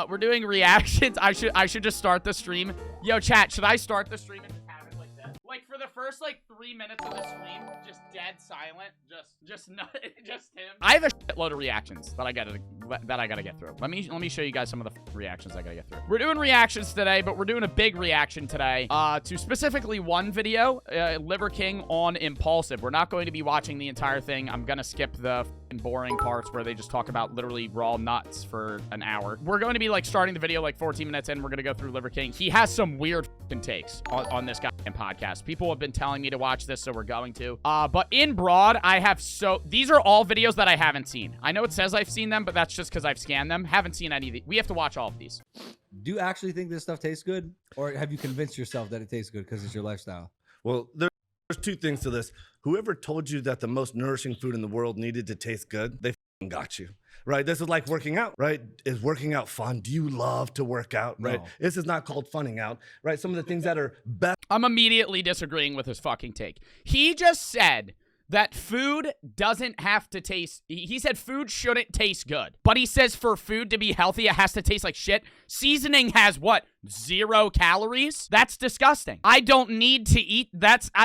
We're doing reactions. I should just start the stream. Yo, chat, should I start the stream and just have it like this? Like for the first like 3 minutes of the stream, just dead silent, just him. I have a shitload of reactions that I gotta get through. Let me show you guys some of the reactions I gotta get through. We're doing reactions today, but we're doing a big reaction today to specifically one video, Liver King on Impulsive. We're not going to be watching the entire thing. I'm gonna skip the boring parts where they just talk about literally raw nuts for an hour. We're going to be like starting the video like 14 minutes in. We're gonna go through Liver King. He has some weird takes on this goddamn podcast. People have been telling me to watch this, so we're going to. But in broad, these are all videos that I haven't seen. I know it says I've seen them, but that's just because I've scanned them. Haven't seen any of these. We have to watch all of these. Do you actually think this stuff tastes good? Or have you convinced yourself that it tastes good because it's your lifestyle? Well, there's two things to this. Whoever told you that the most nourishing food in the world needed to taste good, they got you, right? This is like working out, right? Is working out fun? Do you love to work out, right? No. This is not called funning out, right? Some of the things that are best. I'm immediately disagreeing with his fucking take. He just said that food doesn't have to taste. He said food shouldn't taste good. But he says for food to be healthy, it has to taste like shit. Seasoning has what? 0 calories? That's disgusting. I don't need to eat.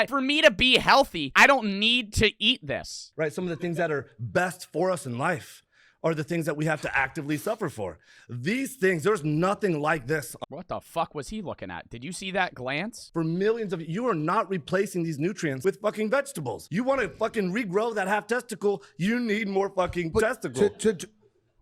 For me to be healthy, I don't need to eat this. Right? Some of the things that are best for us in life are the things that we have to actively suffer for. These things, there's nothing like this. What the fuck was he looking at? Did you see that glance? For millions of you are not replacing these nutrients with fucking vegetables. You want to fucking regrow that half testicle, you need more fucking testicle.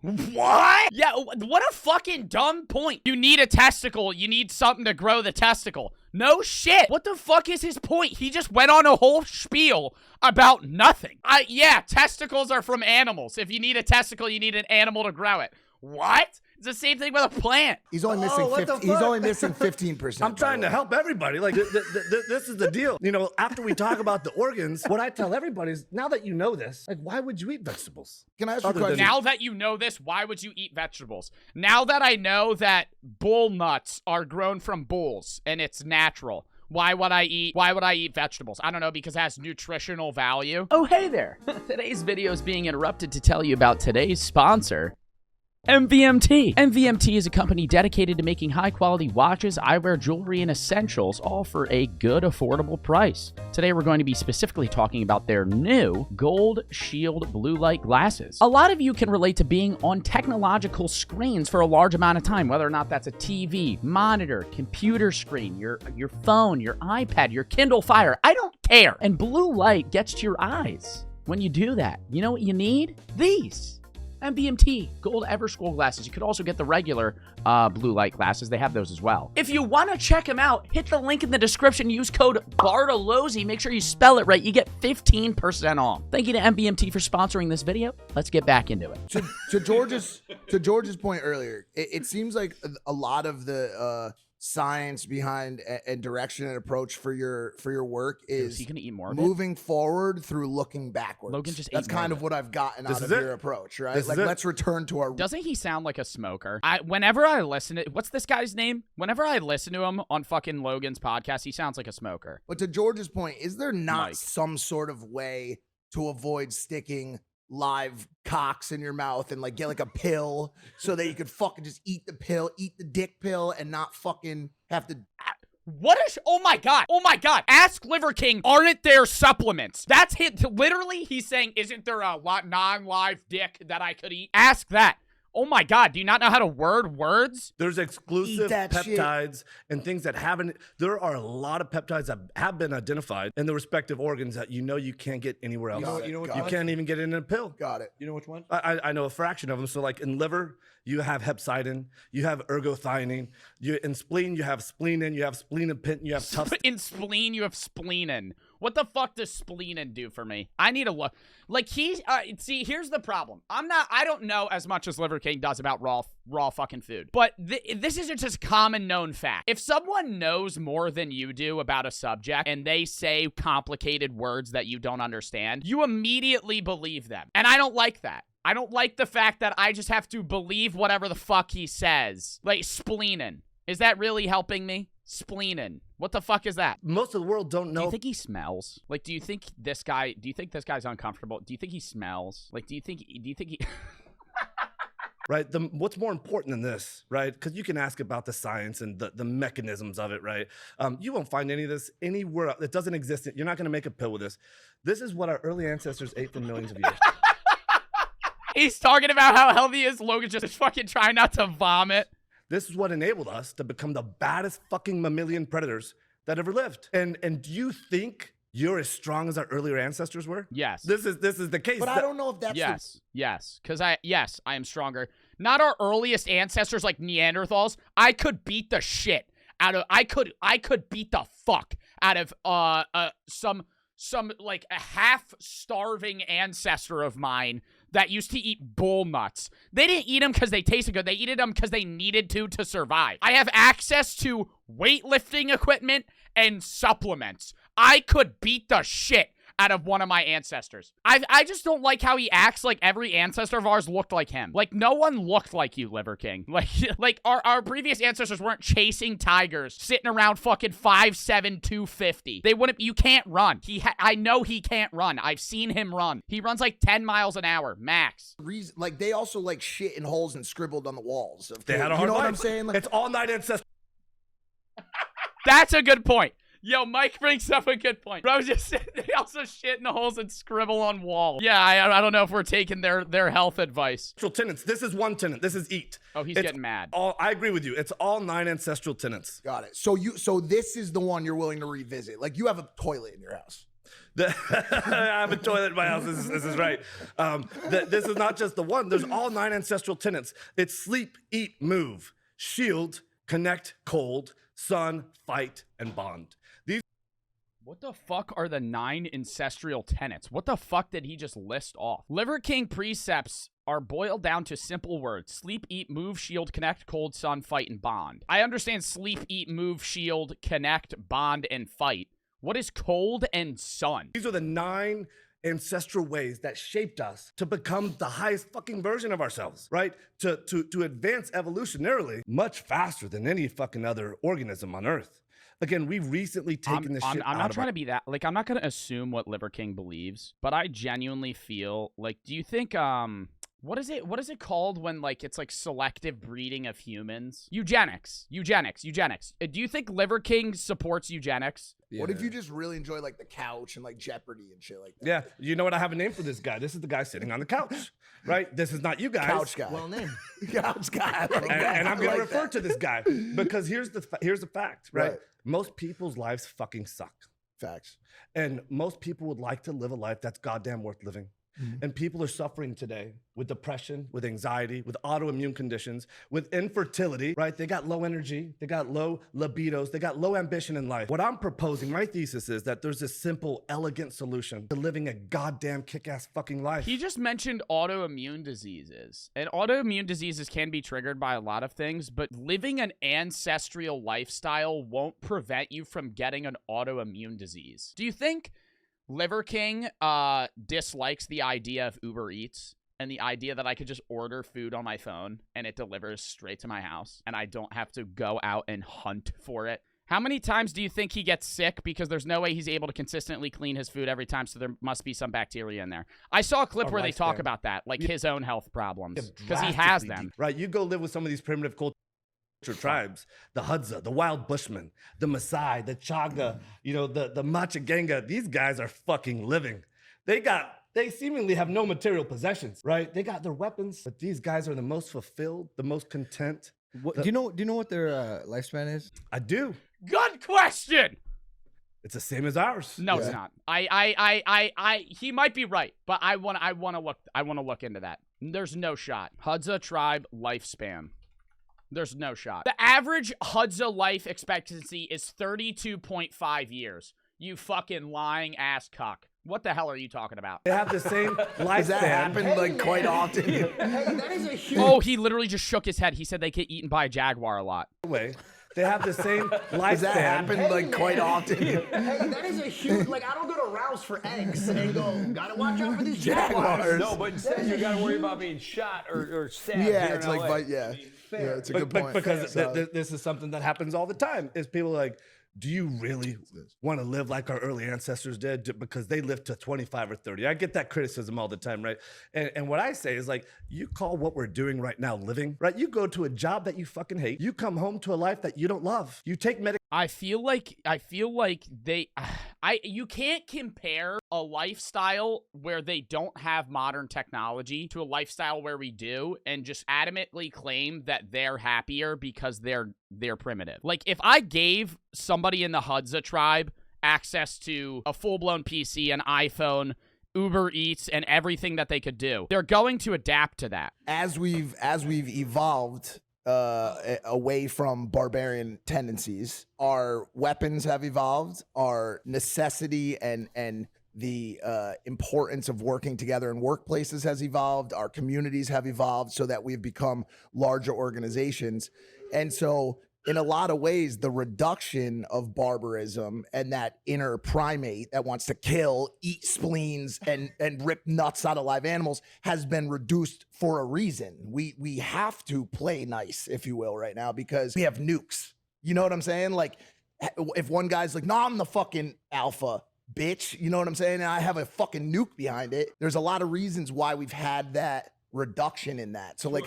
What? Yeah, what a fucking dumb point. You need a testicle. You need something to grow the testicle. No shit. What the fuck is his point? He just went on a whole spiel about nothing. Yeah, testicles are from animals. If you need a testicle, you need an animal to grow it. What? It's the same thing with a plant. He's only missing. He's only missing 15%. I'm trying to help everybody. Like this is the deal. You know, after we talk about the organs, what I tell everybody is, now that you know this, like, why would you eat vegetables? Can I ask you a question? Now that you know this, why would you eat vegetables? Now that I know that bull nuts are grown from bulls and it's natural, why would I eat vegetables? I don't know, because it has nutritional value. Oh, hey there. Today's video is being interrupted to tell you about today's sponsor, MVMT. MVMT is a company dedicated to making high-quality watches, eyewear, jewelry, and essentials, all for a good, affordable price. Today, we're going to be specifically talking about their new Gold Shield blue light glasses. A lot of you can relate to being on technological screens for a large amount of time, whether or not that's a TV, monitor, computer screen, your phone, your iPad, your Kindle Fire. I don't care. And blue light gets to your eyes. When you do that, you know what you need? These. MVMT Gold Everscroll glasses. You could also get the regular blue light glasses. They have those as well. If you want to check them out, hit the link in the description. Use code BARTOLOZI. Make sure you spell it right. You get 15% off. Thank you to MVMT for sponsoring this video. Let's get back into it. To George's point earlier, it seems like a lot of the science behind and direction and approach for your work is he gonna eat more moving forward through looking backwards. Logan just That's kind of what I've gotten out of your approach, right? Like, let's return to our. Doesn't he sound like a smoker? Whenever I listen to, what's this guy's name? Whenever I listen to him on fucking Logan's podcast, he sounds like a smoker. But to George's point, is there not some sort of way to avoid sticking live cocks in your mouth and like get like a pill so that you could fucking just eat the pill, eat the dick pill, and not fucking have to. Oh my god, ask Liver King, aren't there supplements? That's hit. Literally, he's saying, isn't there a non-live dick that I could eat? Ask that. Oh my god, do you not know how to word words? There's exclusive peptides and things that haven't. There are a lot of peptides that have been identified in the respective organs that you can't get anywhere else. You can't even get it in a pill. Got it. You know which one? I know a fraction of them. So like in liver, you have hepcidin, you have ergothioneine. In spleen, you have spleenin, you have spleenopin, you have tough. In spleen, you have spleenin. What the fuck does spleenin do for me? I need to look. Like, see, here's the problem. I don't know as much as Liver King does about raw fucking food. But this is just common known fact. If someone knows more than you do about a subject and they say complicated words that you don't understand, you immediately believe them. And I don't like that. I don't like the fact that I just have to believe whatever the fuck he says. Like, spleenin. Is that really helping me? Spleenin. What the fuck is that? Most of the world don't know. Do you think he smells? Like, do you think this guy's uncomfortable? Do you think he smells? Like, do you think he right? What's more important than this, right? Because you can ask about the science and the mechanisms of it, right? You won't find any of this anywhere. It doesn't exist. You're not going to make a pill with this. This is what our early ancestors ate for millions of years. He's talking about how healthy he is. Logan's just fucking trying not to vomit. This is what enabled us to become the baddest fucking mammalian predators that ever lived. And do you think you're as strong as our earlier ancestors were? Yes. This is the case. But I don't know if that's Yes. Because I am stronger. Not our earliest ancestors like Neanderthals. I could beat the shit out of. I could beat the fuck out of some like a half starving ancestor of mine that used to eat bull nuts. They didn't eat them because they tasted good. They ate them because they needed to survive. I have access to weightlifting equipment and supplements. I could beat the shit out of one of my ancestors. I just don't like how he acts like every ancestor of ours looked like him. Like, no one looked like you, Liver King. Like our previous ancestors weren't chasing tigers, sitting around fucking 5'7", 250. They wouldn't. You can't run. I know he can't run. I've seen him run. He runs like 10 miles an hour, max. like they also like shit in holes and scribbled on the walls. They had a hard You know life. what I'm saying? Like, It's all night ancestors. That's a good point. Yo, Mike brings up a good point. Bro, just they also shit in the holes and scribble on walls. Yeah, I don't know if we're taking their health advice. Ancestral tenets. This is one tenet. This is eat. Oh, he's It's getting mad. I agree with you. It's all 9 ancestral tenets. got it. So this is the one you're willing to revisit. Like, you have a toilet in your house. I have a toilet in my house. This is right. This is not just the one. There's all 9 ancestral tenets. It's sleep, eat, move, shield, connect, cold, sun, fight, and bond. What the fuck are the 9 ancestral tenets? What the fuck did he just list off? Liver King precepts are boiled down to simple words. Sleep, eat, move, shield, connect, cold, sun, fight, and bond. I understand sleep, eat, move, shield, connect, bond, and fight. What is cold and sun? These are the 9 ancestral ways that shaped us to become the highest fucking version of ourselves, right? To advance evolutionarily much faster than any fucking other organism on Earth. Again, we've recently taken this shit out I'm not of trying to be that. Like, I'm not going to assume what Liver King believes, but I genuinely feel like, do you think, what is it called when, like, it's like selective breeding of humans? Eugenics. Do you think Liver King supports eugenics? Yeah. What if you just really enjoy like the couch and like Jeopardy and shit like that? Yeah, you know what? I have a name for this guy. This is the guy sitting on the couch, right? This is not you guys. Couch guy. Well named. Couch guy. I like that. And I'm I going to like refer that. to this guy because here's the fact, right? Right. Most people's lives fucking suck. Facts. And most people would like to live a life that's goddamn worth living. And people are suffering today with depression, with anxiety, with autoimmune conditions, with infertility, right? They got low energy, they got low libidos, they got low ambition in life. What I'm proposing, my thesis is that there's a simple, elegant solution to living a goddamn kick-ass fucking life. He just mentioned autoimmune diseases. And autoimmune diseases can be triggered by a lot of things, but living an ancestral lifestyle won't prevent you from getting an autoimmune disease. Do you think Liver King dislikes the idea of Uber Eats and the idea that I could just order food on my phone and it delivers straight to my house and I don't have to go out and hunt for it? How many times do you think he gets sick because there's no way he's able to consistently clean his food every time, so there must be some bacteria in there? I saw a clip where they talk about that, like his own health problems, because he has them. Right, you go live with some of these primitive culture tribes, the Hadza, the wild Bushmen, the Maasai, the Chaga, you know, the Machaganga. These guys are fucking living. They seemingly have no material possessions, right? They got their weapons, but these guys are the most fulfilled, the most content. Do you know what their lifespan is? I do. Good question. It's the same as ours. No, it's not. He might be right, but I want to look into that. There's no shot. Hadza tribe lifespan. There's no shot. The average Hadza life expectancy is 32.5 years. You fucking lying ass cuck. What the hell are you talking about? They have the same lifespan. Does that happen like quite often? Hey, that is a huge. Oh, he literally just shook his head. He said they get eaten by a jaguar a lot. Way. They have the same lifespan. Does that happen like quite often? Hey, that is a huge. Like, I don't go to Rouse for eggs and go, gotta watch out for these jaguars. No, but instead you got to worry about being shot or stabbed. Yeah, here it's in like, LA. yeah. Yeah, it's a good point. Because So- this is something that happens all the time. Is people like, do you really want to live like our early ancestors did because they lived to 25 or 30? I get that criticism all the time, right? And what I say is like, you call what we're doing right now living, right? You go to a job that you fucking hate. You come home to a life that you don't love. You take medication. I feel like you can't compare a lifestyle where they don't have modern technology to a lifestyle where we do and just adamantly claim that they're happier because they're primitive. Like if I gave somebody in the Hudza tribe access to a full-blown PC, an iPhone, Uber Eats, and everything that they could do, they're going to adapt to that. As we've evolved away from barbarian tendencies, our weapons have evolved, our necessity and the importance of working together in workplaces has evolved, our communities have evolved so that we've become larger organizations. And so in a lot of ways, the reduction of barbarism and that inner primate that wants to kill, eat spleens, and rip nuts out of live animals has been reduced for a reason. We have to play nice, if you will, right now because we have nukes. You know what I'm saying? Like, if one guy's like, "No, I'm the fucking alpha, bitch," you know what I'm saying? And I have a fucking nuke behind it. There's a lot of reasons why we've had that reduction in that. So like,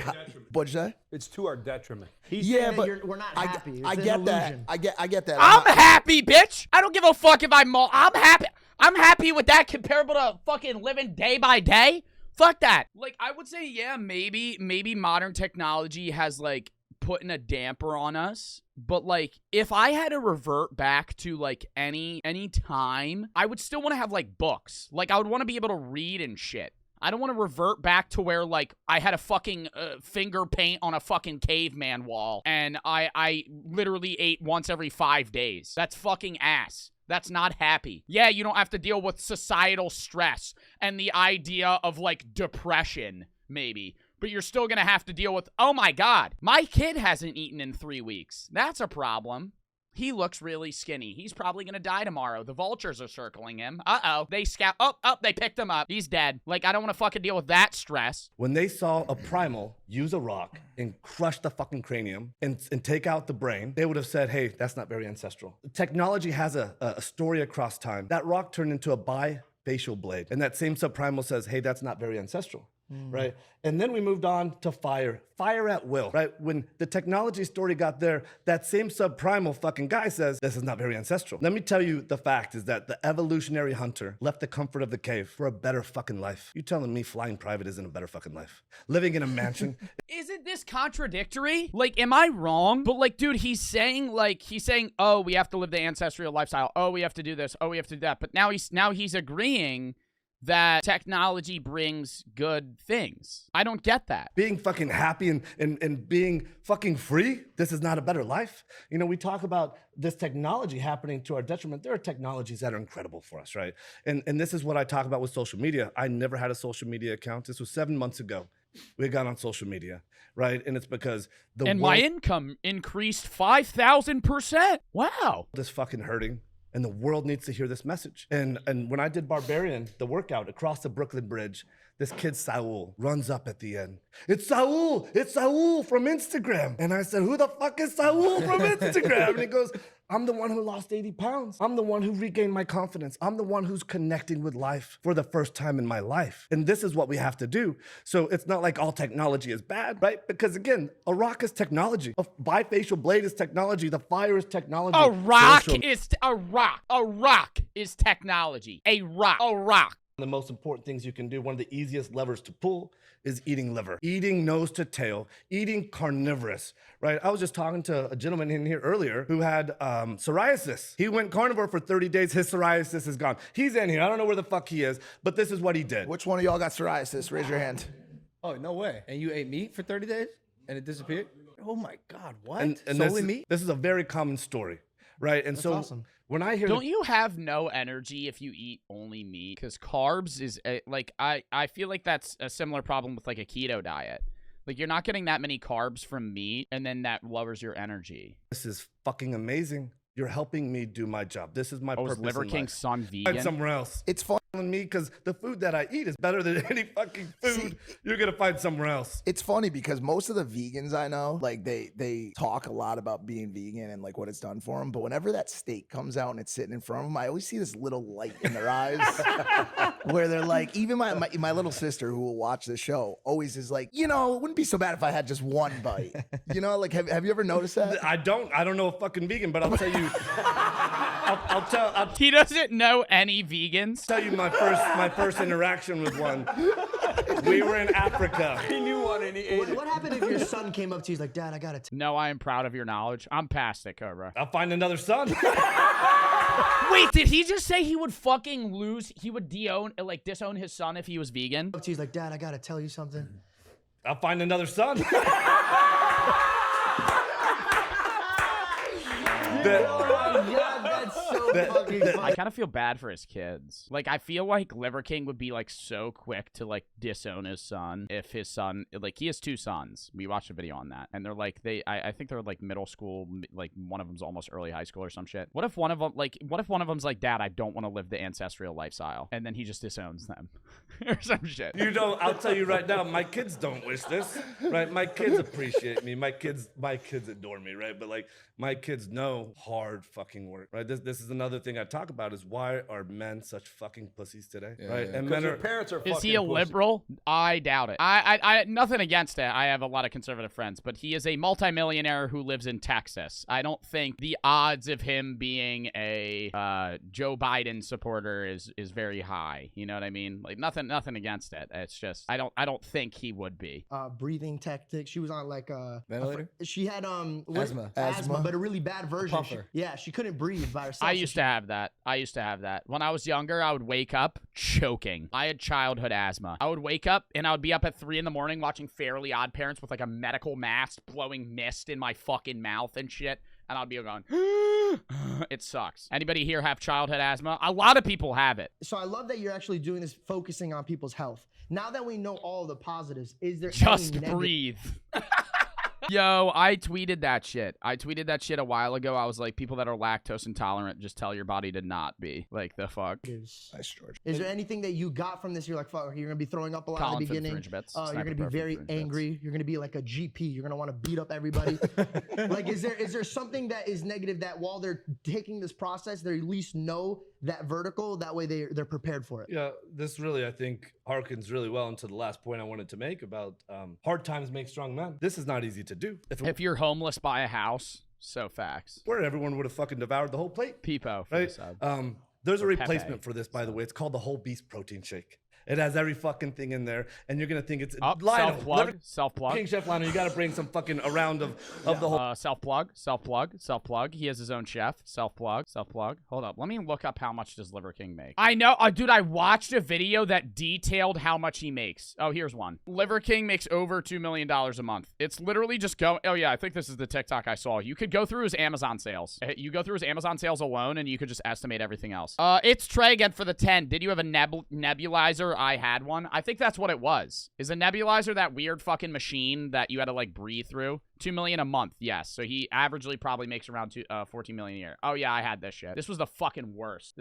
what'd you say? It's to our detriment. Yeah, but we're not happy. I It's an get that. illusion. I get that. I'm happy, bitch. I don't give a fuck if I'm happy. I'm happy with that comparable to fucking living day by day. Fuck that. Like, I would say, yeah, maybe modern technology has, like, putting a damper on us. But, like, if I had to revert back to, like, any time, I would still want to have, like, books. Like, I would want to be able to read and shit. I don't want to revert back to where, like, I had a fucking finger paint on a fucking caveman wall, and I literally ate once every 5 days. That's fucking ass. That's not happy. Yeah, you don't have to deal with societal stress and the idea of, like, depression, maybe. But you're still gonna have to deal with, oh my god, my kid hasn't eaten in 3 weeks. That's a problem. He looks really skinny. He's probably gonna die tomorrow. The vultures are circling him. Uh-oh. They scout. Oh, they picked him up. He's dead. Like, I don't want to fucking deal with that stress. When they saw a primal use a rock and crush the fucking cranium and take out the brain, they would have said, hey, that's not very ancestral. Technology has a story across time. That rock turned into a bifacial blade. And that same subprimal says, hey, that's not very ancestral. Right? And then we moved on to fire at will, right? When the technology story got there, that same subprimal fucking guy says, this is not very ancestral. Let me tell you the fact is that the evolutionary hunter left the comfort of the cave for a better fucking life. You telling me flying private isn't a better fucking life? Living in a mansion. Isn't this contradictory? Like, am I wrong? But, like, dude, he's saying, oh, we have to live the ancestral lifestyle. Oh, we have to do this. Oh, we have to do that. But now he's agreeing that technology brings good things. I don't get that. Being fucking happy and being fucking free, this is not a better life. You know, we talk about this technology happening to our detriment. There are technologies that are incredible for us, right? And this is what I talk about with social media. I never had a social media account. This was 7 months ago. We got on social media, right? And it's because my income increased 5,000%. Wow. This fucking hurting. And the world needs to hear this message. And when I did Barbarian, the workout across the Brooklyn Bridge, this kid, Saul, runs up at the end. It's Saul from Instagram. And I said, who the fuck is Saul from Instagram? And he goes, I'm the one who lost 80 pounds. I'm the one who regained my confidence. I'm the one who's connecting with life for the first time in my life. And this is what we have to do. So it's not like all technology is bad, right? Because again, a rock is technology. A bifacial blade is technology. The fire is technology. A rock is technology. A rock. The most important things you can do, one of the easiest levers to pull is eating liver. Eating nose to tail, eating carnivorous, right? I was just talking to a gentleman in here earlier who had psoriasis. He went carnivore for 30 days. His psoriasis is gone. He's in here. I don't know where the fuck he is, but this is what he did. Which one of y'all got psoriasis? Raise your hand. Oh, no way. And you ate meat for 30 days and it disappeared? Oh my God, what? And Solely meat? This is a very common story, right? And That's so awesome. When I hear Don't you have no energy if you eat only meat? Because carbs is like, I feel like that's a similar problem with like a keto diet. Like, you're not getting that many carbs from meat, and then that lowers your energy. This is fucking amazing. You're helping me do my job. This is my purpose Liver in King's life. son vegan? Somewhere else. It's fun. me because the food that I eat is better than any fucking food you're gonna find somewhere else. It's funny because most of the vegans I know, like they talk a lot about being vegan and like what it's done for them. But whenever that steak comes out and it's sitting in front of them, I always see this little light in their eyes where they're like, even my little sister who will watch the show always is like, you know, it wouldn't be so bad if I had just one bite. You know, like have you ever noticed that? I don't know a fucking vegan, but I'll tell you. He doesn't know any vegans. Tell you my first interaction with one. We were in Africa. He knew one and he ate it. What happened if your son came up to you, he's like, Dad, I gotta No, I am proud of your knowledge. I'm past it, Cobra. I'll find another son. Wait, did he just say he would fucking lose? He would disown his son if he was vegan? he's like, Dad, I gotta tell you something. I'll find another son. That's so fucking funny. I kind of feel bad for his kids. Like, I feel like Liver King would be, like, so quick to, like, disown his son if his son, like, he has 2 sons. We watched a video on that. And they're, like, I think they're, like, middle school, like, one of them's almost early high school or some shit. What if one of them's like, Dad, I don't want to live the ancestral lifestyle. And then he just disowns them or some shit. You know, I'll tell you right now, my kids don't wish this, right? My kids appreciate me. My kids adore me, right? But, like, my kids know hard fucking work, right? This is another thing I talk about is why are men such fucking pussies today, right? And men Their parents are fucking Is he a liberal? I doubt it. I nothing against it. I have a lot of conservative friends, but he is a multimillionaire who lives in Texas. I don't think the odds of him being a Joe Biden supporter is very high. You know what I mean? Like nothing against it. It's just I don't think he would be. Breathing tactics. She was on like Ventilator? She had Asthma. but a really bad version. puffer. She couldn't breathe by herself. I used to have that. When I was younger, I would wake up choking. I had childhood asthma. I would wake up and I would be up at 3 a.m. watching Fairly Odd Parents with like a medical mask blowing mist in my fucking mouth and shit. And I'd be going, it sucks. Anybody here have childhood asthma? A lot of people have it. So I love that you're actually doing this, focusing on people's health. Now that we know all the positives, is there Just any breathe. Yo, I tweeted that shit. A while ago. I was like, people that are lactose intolerant, just tell your body to not be. Like, the fuck? negatives? Nice, George. Is there anything that you got from this? You're like, fuck, you're going to be throwing up a lot in the beginning. You're going to be very angry. You're going to be like a GP. You're going to want to beat up everybody. Like, is there something that is negative that while they're taking this process, they at least know that vertical? That way they're prepared for it. Yeah, this really, I think, harkens really well into the last point I wanted to make about hard times make strong men. This is not easy to do. If you're homeless by a house, so facts. Where everyone would have fucking devoured the whole plate. Peepo, for Right? the sub. There's a Or replacement Pepe. for this, by the way. It's called the whole beast protein shake. It has every fucking thing in there, and you're gonna think it's Lionel, Self-plug. King Chef Lionel, you gotta bring some fucking a round of the whole. Self-plug. He has his own chef. Self-plug. Hold up. Let me look up how much does Liver King make. I know. Dude, I watched a video that detailed how much he makes. Oh, here's one. Liver King makes over $2 million a month. It's literally just go. Oh, yeah. I think this is the TikTok I saw. You could go through his Amazon sales. You go through his Amazon sales alone, and you could just estimate everything else. It's Trey again for the 10. Did you have a nebulizer? I had one. I think that's what it was. Is a nebulizer that weird fucking machine that you had to like breathe through? $2 million a month, yes. So he averagely probably makes around 14 million a year. Oh yeah, I had this shit. This was the fucking worst.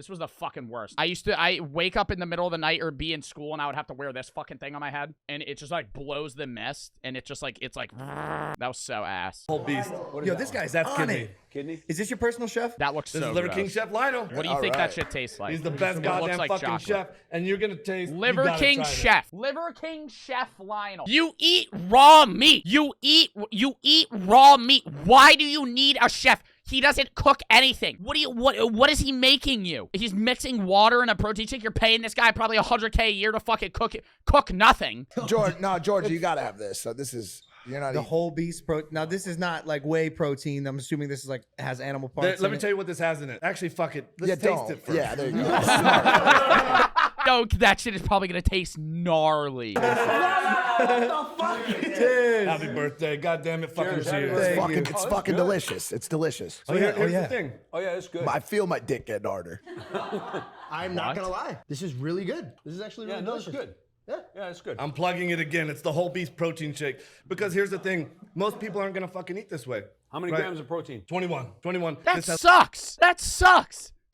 I wake up in the middle of the night or be in school and I would have to wear this fucking thing on my head and it just like blows the mist and it's like that was so ass. Whole beast. Yo, this guy's That's on kidney. it. Kidney? Is this your personal chef? That looks This so is Liver gross. King Chef Lionel. What do you think that shit tastes like? He's the best It looks goddamn like fucking chocolate. chef, and you're gonna taste Liver you gotta King try this. Chef. Liver King Chef Lionel. You eat raw meat. You eat raw meat. Why do you need a chef? He doesn't cook anything. What is he making you? He's mixing water in a protein shake. You're paying this guy probably $100K a year to fucking cook nothing. George, you gotta have this. So this is you're not The eating. whole beast protein. Now, this is not like whey protein. I'm assuming this is like has animal parts. Let me tell you what this has in it. Actually, fuck it. Let's Yeah, taste don't. it first. Yeah, there you go. Smart. No, that shit is probably gonna taste gnarly. Happy birthday. God damn it. Fucking Cheers. cheers. Thank you. It's fucking delicious. It's delicious. So here's yeah. the thing. Oh, yeah, it's good. I feel my dick getting harder. I'm not gonna lie. This is really good. This is actually really yeah, no, it's delicious. good. Yeah. Yeah, it's good. I'm plugging it again. It's the whole beast protein shake. Because here's the thing. Most people aren't going to fucking eat this way. How many right? grams of protein? 21. That sucks.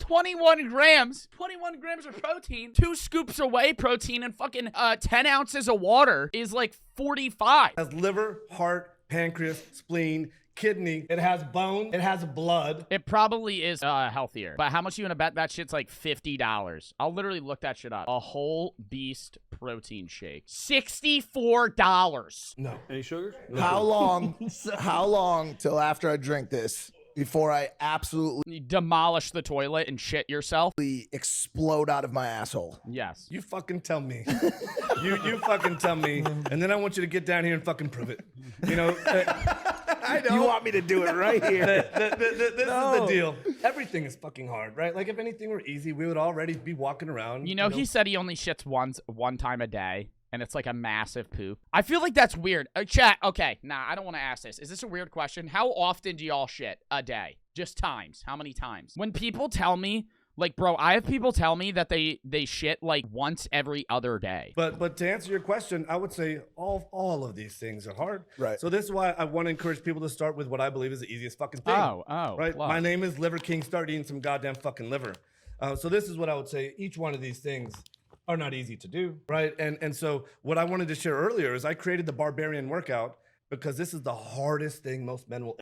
21 grams. 21 grams of protein. 2 scoops of whey protein and fucking 10 ounces of water is like 45. It has liver, heart, pancreas, spleen, kidney. It has bone. It has blood. It probably is healthier. But how much you gonna bet that shit's like $50? I'll literally look that shit up. A whole beast protein shake. $64. No. Any sugars? How long till after I drink this before I absolutely You demolish the toilet and shit yourself? explode out of my asshole? Yes. You fucking tell me. you fucking tell me. And then I want you to get down here and fucking prove it. You know? I know. You want me to do it right here. This is the deal. Everything is fucking hard, right? Like if anything were easy, we would already be walking around. You know, he said he only shits one time a day, and it's like a massive poop. I feel like that's weird. Chat, okay, nah, I don't want to ask this. Is this a weird question? How often do y'all shit a day? Just times. How many times? When people tell me, like, bro, I have people tell me that they shit like once every other day. But to answer your question, I would say all of these things are hard. Right. So this is why I want to encourage people to start with what I believe is the easiest fucking thing. Oh, right. plus. My name is Liver King. Start eating some goddamn fucking liver. So this is what I would say. Each one of these things are not easy to do, right? And so what I wanted to share earlier is I created the Barbarian workout because this is the hardest thing most men will.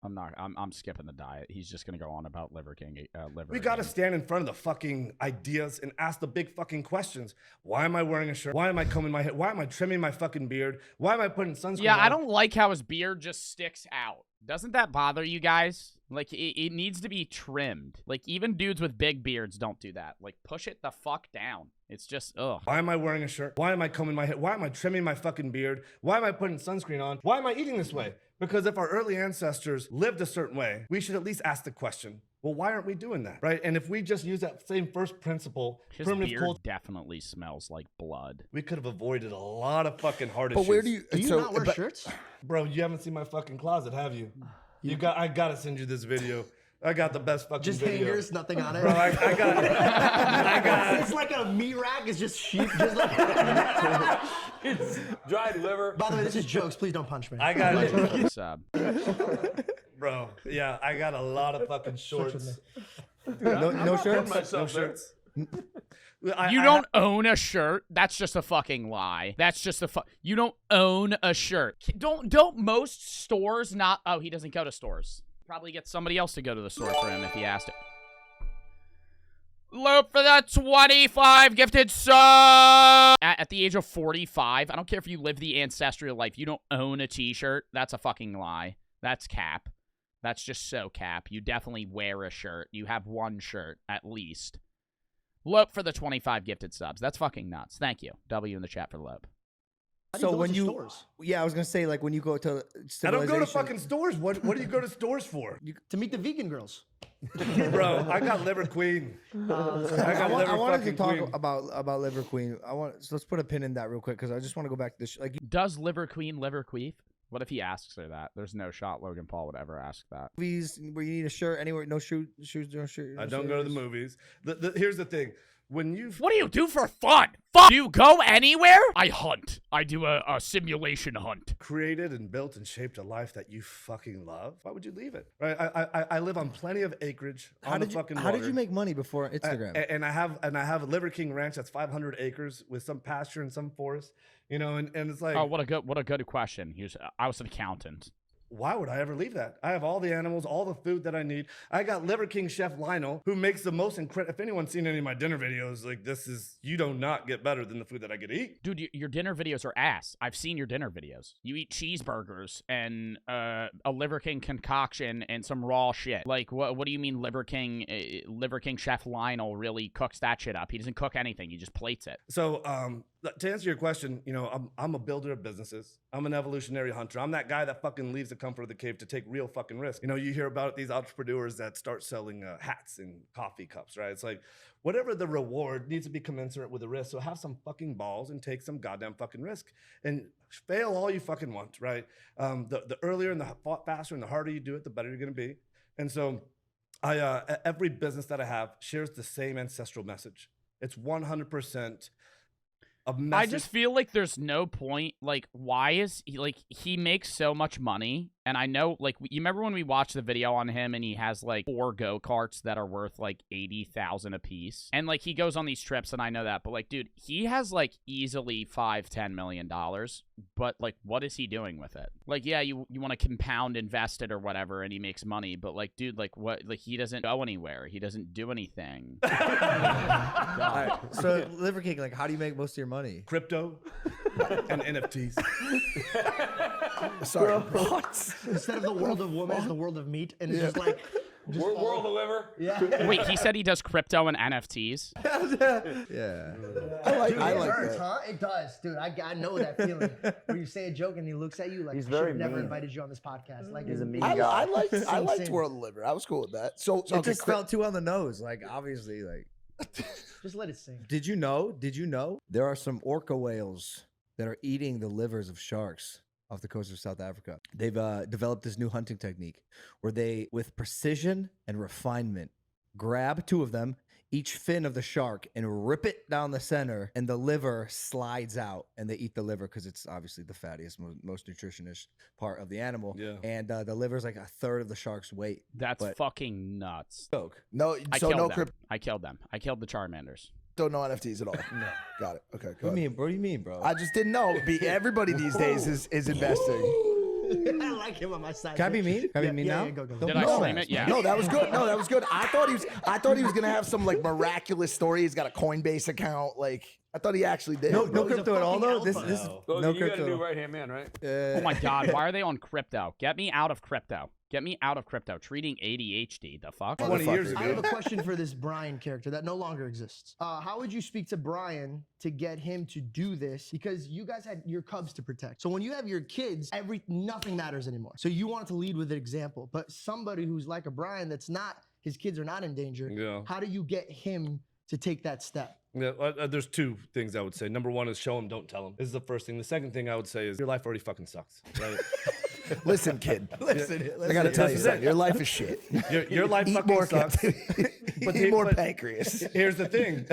I'm skipping the diet. He's just gonna go on about Liver King. We gotta stand in front of the fucking ideas and ask the big fucking questions. Why am I wearing a shirt? Why am I combing my hair? Why am I trimming my fucking beard? Why am I putting sunscreen Yeah, on? I don't like how his beard just sticks out. Doesn't that bother you guys? Like, it needs to be trimmed. Like, even dudes with big beards don't do that. Like, push it the fuck down. It's just, ugh. Why am I wearing a shirt? Why am I combing my hair? Why am I trimming my fucking beard? Why am I putting sunscreen on? Why am I eating this way? Because if our early ancestors lived a certain way, we should at least ask the question, well, why aren't we doing that, right? And if we just use that same first principle, His beard definitely smells like blood. we could have avoided a lot of fucking hard But issues. where do you? Do you not wear shirts? Bro, you haven't seen my fucking closet, have you? I gotta send you this video. I got the best fucking Just video. hangers, nothing on it. Bro, I got It's like a meat rack. It's just sheep. Just like It's dried liver. By the way, this is jokes. Please don't punch me. I got it. Sub. Bro, yeah, I got a lot of fucking shorts. No shirts. No shirts. You don't own a shirt? That's just a fucking lie. That's just you don't own a shirt. Don't most stores not... Oh, he doesn't go to stores. Probably get somebody else to go to the store for him if he asked it. Loop for the 25 gifted sub. At the age of 45, I don't care if you live the ancestral life. You don't own a t-shirt. That's a fucking lie. That's cap. That's just so cap. You definitely wear a shirt. You have one shirt, at least. Lope for the 25 gifted subs. That's fucking nuts. Thank you. W in the chat for Lope. So when you, I was gonna say, like, when you go to I don't go to fucking stores. What do you go to stores for? To meet the vegan girls. Bro, I got Liver Queen. I wanted to talk about Liver Queen. So let's put a pin in that real quick because I just want to go back to this. Like, does Liver Queen liver queef? What if he asks her that? There's no shot Logan Paul would ever ask that. Movies where you need a shirt anywhere, no shoes, no shirt. I don't go to the movies. Here's the thing. What do you do for fun? Do you go anywhere? I hunt. I do a simulation hunt. Created and built and shaped a life that you fucking love, why would you leave it? Right? I live on plenty of acreage on the fucking water. How did you make money before Instagram? And I have a Liver King ranch that's 500 acres with some pasture and some forest. You know, and it's like, oh, what a good question. I was an accountant. Why would I ever leave that? I have all the animals, all the food that I need. I got Liver King Chef Lionel, who makes the most incredible. If anyone's seen any of my dinner videos, like you do not get better than the food that I get to eat. Dude, your dinner videos are ass. I've seen your dinner videos. You eat cheeseburgers and a Liver King concoction and some raw shit. Like, what do you mean Liver King Chef Lionel really cooks that shit up? He doesn't cook anything. He just plates it. So, to answer your question, you know, I'm a builder of businesses. I'm an evolutionary hunter. I'm that guy that fucking leaves the comfort of the cave to take real fucking risks. You know, you hear about these entrepreneurs that start selling hats and coffee cups, right? It's like, whatever the reward needs to be commensurate with the risk. So have some fucking balls and take some goddamn fucking risk and fail all you fucking want, right? The earlier and the faster and the harder you do it, the better you're gonna be. And so every business that I have shares the same ancestral message. It's 100% I just feel like there's no point. Like, why is he, like, he makes so much money And I know, like, you remember when we watched the video on him and he has, like, 4 go-karts that are worth, like, $80,000 a piece? And, like, he goes on these trips, and I know that. But, like, dude, he has, like, easily $5-10 million. But, like, what is he doing with it? Like, yeah, you want to compound invest it or whatever, and he makes money. But, like, dude, like, what? Like, he doesn't go anywhere. He doesn't do anything. All right, so Liver King, like, how do you make most of your money? Crypto and NFTs. Sorry, what? Instead of the world of women, it's the world of meat, and it's just like World of liver. yeah. Wait, he said he does crypto and NFTs? Yeah. I like It that. hurts, huh? It does, dude. I know that feeling where you say a joke and he looks at you like He's I very should have never mean. invited you on this podcast. Like He's a mean I guy. liked Same. World of Liver. I was cool with that. So It just felt too on the nose. Like, obviously, like. Just let it sing. Did you know there are some orca whales that are eating the livers of sharks off the coast of South Africa? They've developed this new hunting technique where they, with precision and refinement, grab 2 of them, each fin of the shark, and rip it down the center, and the liver slides out, and they eat the liver because it's obviously the fattiest, most nutritious part of the animal. Yeah. And the liver is like a third of the shark's weight. That's But- fucking nuts. Joke. no, I so killed no them. crypto, I killed them. I killed the Charmanders. no NFTs at all. No, got it. Okay, What go do you ahead. mean? What do you mean, bro? I just didn't know. Everybody these days is investing. I like him on my side. Can I be mean? Can I be mean now? Yeah, go. Don't Did be I so stream ass, it? Yeah. man. No, that was good. No, that was good. I thought he was gonna have some like miraculous story. He's got a Coinbase account. Like I thought he actually did. No He's a crypto at all, fucking though. This alpha. is Well, no you gotta crypto. do right hand man, right? Oh my god, why are they on crypto? Get me out of crypto. Get me out of crypto. Treating ADHD. The fuck? 20 years I have a ago. question for this Brian character that no longer exists. How would you speak to Brian to get him to do this? Because you guys had your cubs to protect. So when you have your kids, nothing matters anymore. So you want to lead with an example. But somebody who's like a Brian that's not, his kids are not in danger. Yeah. How do you get him to take that step? Yeah, there's 2 things I would say. Number 1 is show them, don't tell them. This is the first thing. The second thing I would say is your life already fucking sucks, right? Listen, kid. I gotta tell you something. Your life is shit. Your life Eat fucking more sucks. but eat more pancreas. Here's the thing.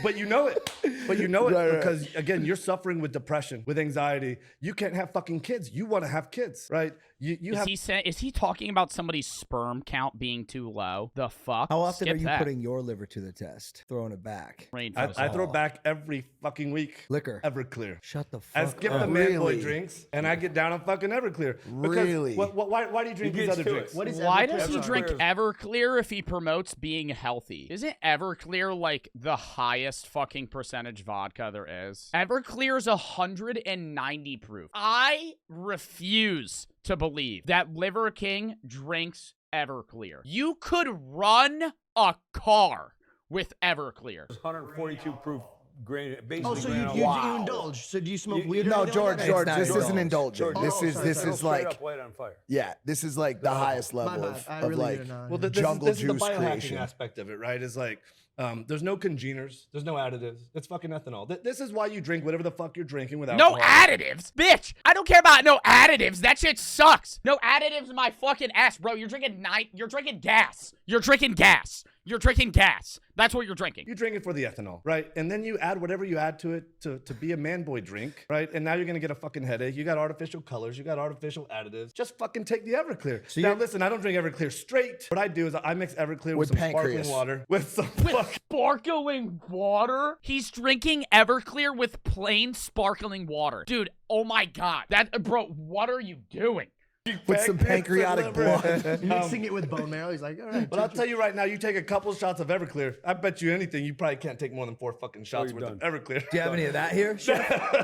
But you know it. Right. Because, again, you're suffering with depression, with anxiety. You can't have fucking kids. You want to have kids, right? Is he talking about somebody's sperm count being too low? The fuck? How often Skip are you that. putting your liver to the test? Throwing it back. I throw back every fucking week. Liquor. Everclear. Shut the I fuck skip up. the man boy Really? drinks, and I get down on fucking Everclear. Because Really? Why do you drink these gets other to it. drinks? What is Why Everclear? does he drink Everclear Everclear if he promotes being healthy? Isn't Everclear like the highest fucking percentage vodka there is? Everclear is 190 proof. I refuse to believe that Liver King drinks Everclear. You could run a car with Everclear. 142 proof grain. Basically, Oh, so grain you on- indulge. So do you smoke weed? or No, anything like George, that? George, not this isn't indulged. indulging. This is sorry, this sorry. is Straight like up light on fire. yeah, this is like the highest My level bad. I of really like didn't know. Well, jungle this is the juice biohacking creation. aspect of it, right? Is like, there's no congeners, there's no additives. It's fucking ethanol. This is why you drink whatever the fuck you're drinking without No additives, bitch. I don't care about no additives. That shit sucks. No additives in my fucking ass, bro. You're drinking You're drinking gas. You're drinking gas. You're drinking gas. That's what you're drinking. You drink it for the ethanol, right? And then you add whatever you add to it to be a man boy drink, right? And now you're gonna get a fucking headache. You got artificial colors. You got artificial additives. Just fucking take the Everclear. So now you're- listen, I don't drink Everclear straight. What I do is I mix Everclear with With some pancreas. sparkling water. With some Sparkling water? He's drinking Everclear with plain sparkling water. Dude, oh my god. Bro, what are you doing? with some pancreatic blood. Mixing it with bone marrow. He's like, all right. But I'll tell you right now, you take a couple shots of Everclear. I bet you anything, you probably can't take more than 4 fucking shots you're worth of done. Everclear. Do you have any of that here?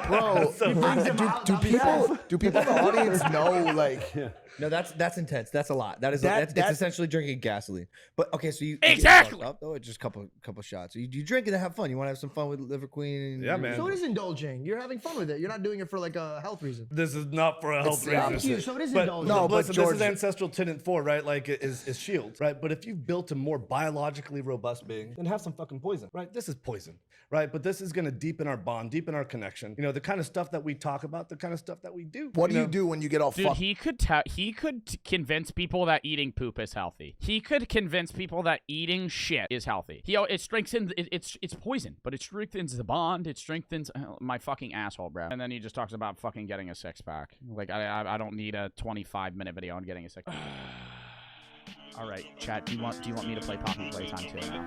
Bro, do people in the audience know like No, that's intense. That's a lot. That's That- it's essentially drinking gasoline. But okay, so you Exactly. get fucked up, though, it's just couple shots. You drink it to have fun. You want to have some fun with Liver Queen. Yeah, man. So it is indulging. You're having fun with it. You're not doing it for like a health reason. This is not for a health the reason. Thank you. So it is But don't. No, but listen, George- this is ancestral tenant 4, right? Like, is shield, right? But if you've built a more biologically robust being, then have some fucking poison, right? This is poison, right? But this is gonna deepen our bond, deepen our connection. You know, the kind of stuff that we talk about, the kind of stuff that we do. What do know? you do when you get all Dude, fucked? he could convince people that eating poop is healthy. He could convince people that eating shit is healthy. It strengthens it's poison, but it strengthens the bond. It strengthens my fucking asshole, bro. And then he just talks about fucking getting a 6-pack. Like I don't need a 25-minute video on getting a 6-pack. All right, chat. Do you want me to play Poppy Playtime too now?